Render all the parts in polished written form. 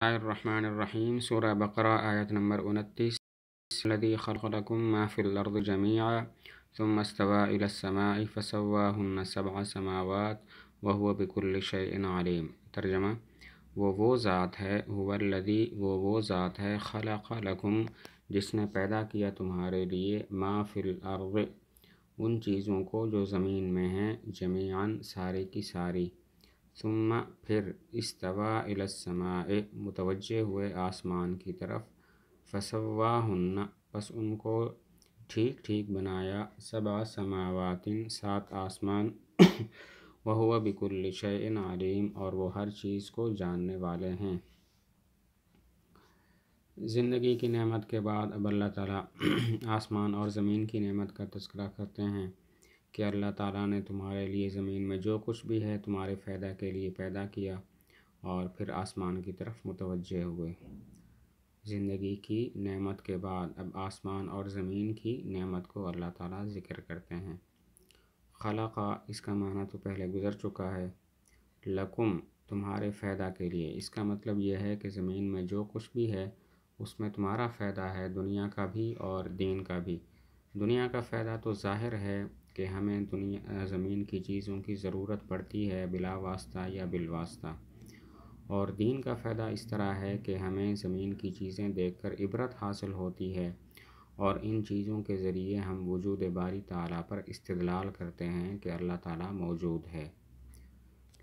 الرحمن الرحیم سورہ بقرہ آیت نمبر 29۔ الذی خلق لکم ما فی الارض جمیعا ثم استوى الی السماء فسواہن سبع سماوات وہو بکل شیء علیم۔ ترجمہ: وہ ذات ہے، هو الذی، وہ ذات ہے، خلق لکم، جس نے پیدا کیا تمہارے لیے، ما فی الارض، ان چیزوں کو جو زمین میں ہیں، جمیعاً، ساری کی ساری، ثم، پھر، استویٰ الی السماء، متوجہ ہوئے آسمان کی طرف، فسواہن، پس ان کو ٹھیک ٹھیک بنایا، سبع سماوات، 7 آسمان، وہو بکل شیء علیم، اور وہ ہر چیز کو جاننے والے ہیں۔ زندگی کی نعمت کے بعد اب اللہ تعالیٰ آسمان اور زمین کی نعمت کا تذکرہ کرتے ہیں کہ اللہ تعالیٰ نے تمہارے لیے زمین میں جو کچھ بھی ہے تمہارے فائدہ کے لیے پیدا کیا، اور پھر آسمان کی طرف متوجہ ہوئے۔ زندگی کی نعمت کے بعد اب آسمان اور زمین کی نعمت کو اللہ تعالیٰ ذکر کرتے ہیں۔ خلقہ، اس کا معنی تو پہلے گزر چکا ہے، لکم، تمہارے فائدہ کے لیے، اس کا مطلب یہ ہے کہ زمین میں جو کچھ بھی ہے اس میں تمہارا فائدہ ہے، دنیا کا بھی اور دین کا بھی۔ دنیا کا فائدہ تو ظاہر ہے کہ ہمیں زمین کی چیزوں کی ضرورت پڑتی ہے بلا واسطہ یا بالواسطہ، اور دین کا فائدہ اس طرح ہے کہ ہمیں زمین کی چیزیں دیکھ کر عبرت حاصل ہوتی ہے، اور ان چیزوں کے ذریعے ہم وجود باری تعالیٰ پر استدلال کرتے ہیں کہ اللہ تعالیٰ موجود ہے۔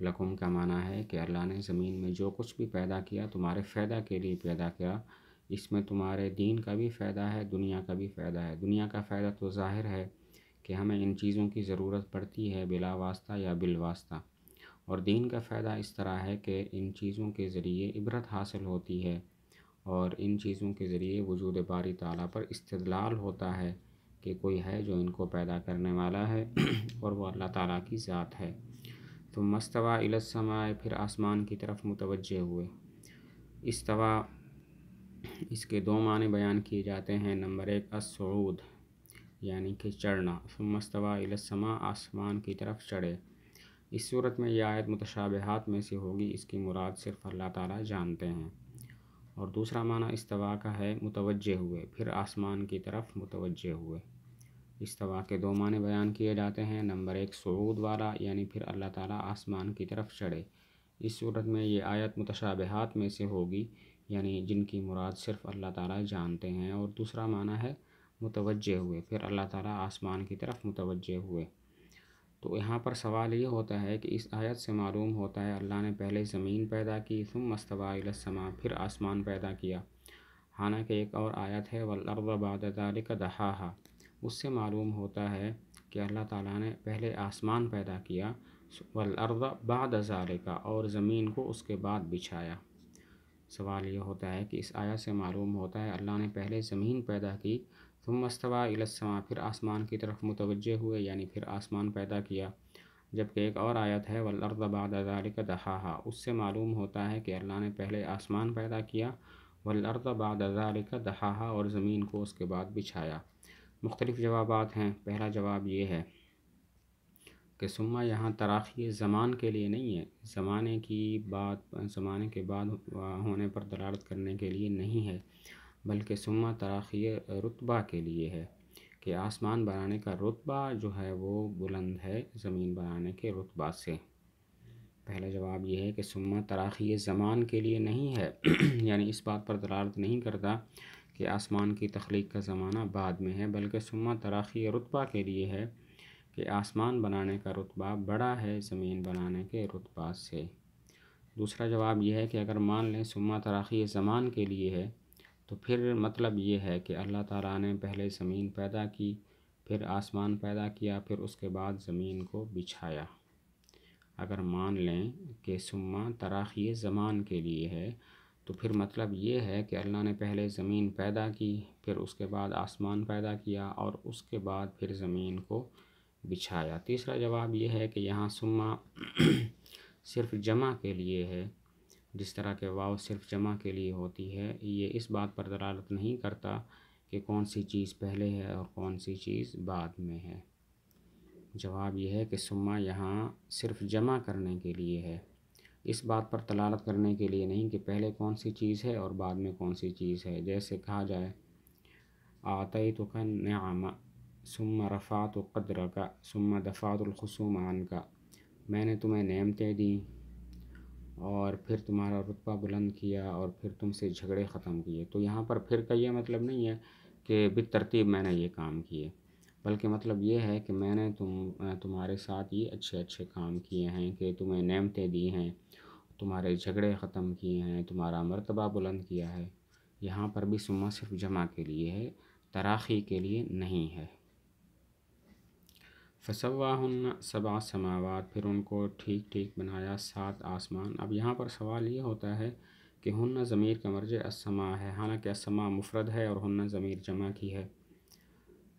لکم کا معنی ہے کہ اللہ نے زمین میں جو کچھ بھی پیدا کیا تمہارے فائدہ کے لیے پیدا کیا، اس میں تمہارے دین کا بھی فائدہ ہے، دنیا کا بھی فائدہ ہے۔ دنیا کا فائدہ تو ظاہر ہے کہ ہمیں ان چیزوں کی ضرورت پڑتی ہے بلا واسطہ یا بالواسطہ، اور دین کا فائدہ اس طرح ہے کہ ان چیزوں کے ذریعے عبرت حاصل ہوتی ہے، اور ان چیزوں کے ذریعے وجود باری تعالیٰ پر استدلال ہوتا ہے کہ کوئی ہے جو ان کو پیدا کرنے والا ہے اور وہ اللہ تعالیٰ کی ذات ہے۔ ثم استویٰ الی السماء، پھر آسمان کی طرف متوجہ ہوئے۔ استویٰ، اس کے 2 معنی بیان کیے جاتے ہیں۔ نمبر 1، الصعود، یعنی کہ چڑھنا، ثم استویٰ الی السماء، آسمان کی طرف چڑھے۔ اس صورت میں یہ آیت متشابہات میں سے ہوگی، اس کی مراد صرف اللہ تعالیٰ جانتے ہیں۔ اور دوسرا معنی استواء کا ہے متوجہ ہوئے، پھر آسمان کی طرف متوجہ ہوئے۔ استواء کے 2 معنی بیان کیے جاتے ہیں۔ نمبر 1، صعود والا، یعنی پھر اللہ تعالیٰ آسمان کی طرف چڑھے۔ اس صورت میں یہ آیت متشابہات میں سے ہوگی، یعنی جن کی مراد صرف اللہ تعالیٰ جانتے ہیں۔ اور دوسرا معنی ہے متوجہ ہوئے، پھر اللہ تعالیٰ آسمان کی طرف متوجہ ہوئے۔ تو یہاں پر سوال یہ ہوتا ہے کہ اس آیت سے معلوم ہوتا ہے اللہ نے پہلے زمین پیدا کی، ثم استویٰ الی السماء، پھر آسمان پیدا کیا۔ حالانکہ ایک اور آیت ہے وَالْأَرْضَ بَعْدَ ذَلِكَ دَحَاهَا، اس سے معلوم ہوتا ہے کہ اللہ تعالیٰ نے پہلے آسمان پیدا کیا، وَالْأَرْضَ بَعْدَ ذَلِكَ، اور زمین کو اس کے بعد بچھایا۔ سوال یہ ہوتا ہے کہ اس آیت سے معلوم ہوتا ہے اللہ نے پہلے زمین پیدا کی، ثم استویٰ الی السماء، پھر آسمان کی طرف متوجہ ہوئے، یعنی پھر آسمان پیدا کیا۔ جبکہ ایک اور آیت ہے وَالْأَرْضَ بَعْدَ ذَلِكَ دَحَاهَا، اس سے معلوم ہوتا ہے کہ اللہ نے پہلے آسمان پیدا کیا، وَالْأَرْضَ بَعْدَ ذَلِكَ دَحَاهَا، اور زمین کو اس کے بعد بچھایا۔ مختلف جوابات ہیں۔ پہلا جواب یہ ہے کہ ثم یہاں تراخی زمان کے لیے نہیں ہے، زمانے کے بعد ہونے پر دلالت کرنے کے لیے نہیں ہے، بلکہ ثم تراخی رتبہ کے لیے ہے کہ آسمان بنانے کا رتبہ جو ہے وہ بلند ہے زمین بنانے کے رتبہ سے۔ پہلا جواب یہ ہے کہ ثم تراخی زمان کے لیے نہیں ہے، یعنی اس بات پر دلالت نہیں کرتا کہ آسمان کی تخلیق کا زمانہ بعد میں ہے، بلکہ ثم تراخی رتبہ کے لیے ہے کہ آسمان بنانے کا رتبہ بڑا ہے زمین بنانے کے رتبہ سے۔ دوسرا جواب یہ ہے کہ اگر مان لیں ثم تراخی زمان کے لیے ہے تو پھر مطلب یہ ہے کہ اللہ تعالیٰ نے پہلے زمین پیدا کی، پھر آسمان پیدا کیا، پھر اس کے بعد زمین کو بچھایا۔ اگر مان لیں کہ ثم تراخی زمان کے لیے ہے تو پھر مطلب یہ ہے کہ اللہ نے پہلے زمین پیدا کی، پھر اس کے بعد آسمان پیدا کیا، اور اس کے بعد پھر زمین کو بچھایا۔ تیسرا جواب یہ ہے کہ یہاں ثم صرف جمع کے لیے ہے، جس طرح کہ واو صرف جمع کے لیے ہوتی ہے۔ یہ اس بات پر دلالت نہیں کرتا کہ کون سی چیز پہلے ہے اور کون سی چیز بعد میں ہے۔ جواب یہ ہے کہ ثم یہاں صرف جمع کرنے کے لیے ہے، اس بات پر دلالت کرنے کے لیے نہیں کہ پہلے کون سی چیز ہے اور بعد میں کون سی چیز ہے. جیسے کہا جائے اعطیتک النعم ثم رفعت قدرک ثم دفعت الخصوم عنک، میں نے تمہیں نعمتیں دیں اور پھر تمہارا رتبہ بلند کیا اور پھر تم سے جھگڑے ختم کیے. تو یہاں پر پھر کا یہ مطلب نہیں ہے کہ بالترتیب میں نے یہ کام کیے، بلکہ مطلب یہ ہے کہ میں نے تمہارے ساتھ یہ اچھے اچھے کام کیے ہیں کہ تمہیں نعمتیں دی ہیں، تمہارے جھگڑے ختم کیے ہیں، تمہارا مرتبہ بلند کیا ہے. یہاں پر بھی ثم صرف جمع کے لیے ہے، تراخی کے لیے نہیں ہے. فسواہن سبع سماوات، پھر ان کو ٹھیک ٹھیک بنایا 7 آسمان. اب یہاں پر سوال یہ ہوتا ہے کہ ہن ضمیر کا مرجع السماء ہے، حالانکہ السماء مفرد ہے اور ہن ضمیر جمع کی ہے.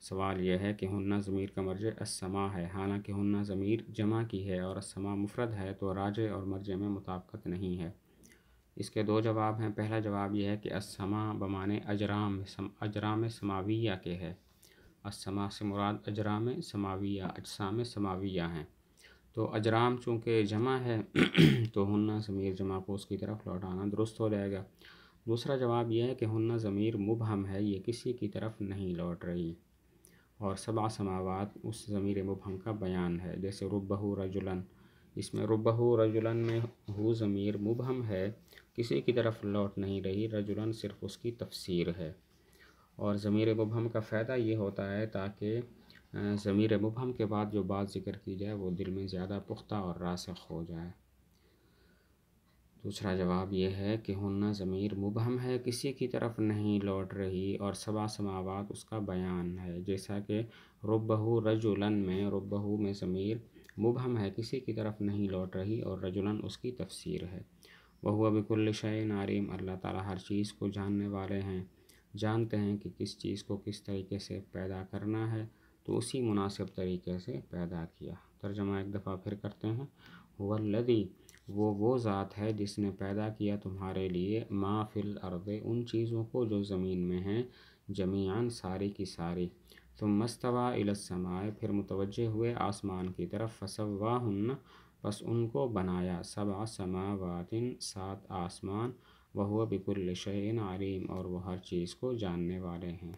سوال یہ ہے کہ ہن ضمیر کا مرجع السماء ہے، حالانکہ ہن ضمیر جمع کی ہے اور السماء مفرد ہے، تو راجع اور مرجع میں مطابقت نہیں ہے. اس کے 2 جواب ہیں. پہلا جواب یہ ہے کہ السماء بمعنی اجرام سماویہ کے ہے. السماء سے مراد اجرام سماویہ، اجسام سماویہ ہیں. تو اجرام چونکہ جمع ہے تو ہن ضمیر جمع کو اس کی طرف لوٹانا درست ہو جائے گا. دوسرا جواب یہ ہے کہ ہن ضمیر مبہم ہے، یہ کسی کی طرف نہیں لوٹ رہی، اور 7 سماوات اس ضمیر مبہم کا بیان ہے. جیسے ربہ رجلن، اس میں ربہ رجلن میں ہو ضمیر مبہم ہے، کسی کی طرف لوٹ نہیں رہی، رجلن صرف اس کی تفسیر ہے. اور ضمیر مبہم کا فائدہ یہ ہوتا ہے تاکہ ضمیر مبہم کے بعد جو بات ذکر کی جائے وہ دل میں زیادہ پختہ اور راسخ ہو جائے. دوسرا جواب یہ ہے کہ ہن ضمیر مبہم ہے، کسی کی طرف نہیں لوٹ رہی، اور 7 سماوات اس کا بیان ہے. جیسا کہ ربہ رجلن میں ربہ میں ضمیر مبہم ہے، کسی کی طرف نہیں لوٹ رہی، اور رجلن اس کی تفسیر ہے. وہو بکل شیء علیم، اللہ تعالیٰ ہر چیز کو جاننے والے ہیں، جانتے ہیں کہ کس چیز کو کس طریقے سے پیدا کرنا ہے، تو اسی مناسب طریقے سے پیدا کیا. ترجمہ ایک دفعہ پھر کرتے ہیں. هو الذی، وہ ذات ہے جس نے پیدا کیا تمہارے لیے ما فی الارض، ان چیزوں کو جو زمین میں ہیں، جمیعاً ساری کی ساری. ثم استوی الی السماء، پھر متوجہ ہوئے آسمان کی طرف. فسواہن، پس ان کو بنایا. 7 سماوات، 7 آسمان. وہو بکل شیء علیم، اور وہ ہر چیز کو جاننے والے ہیں.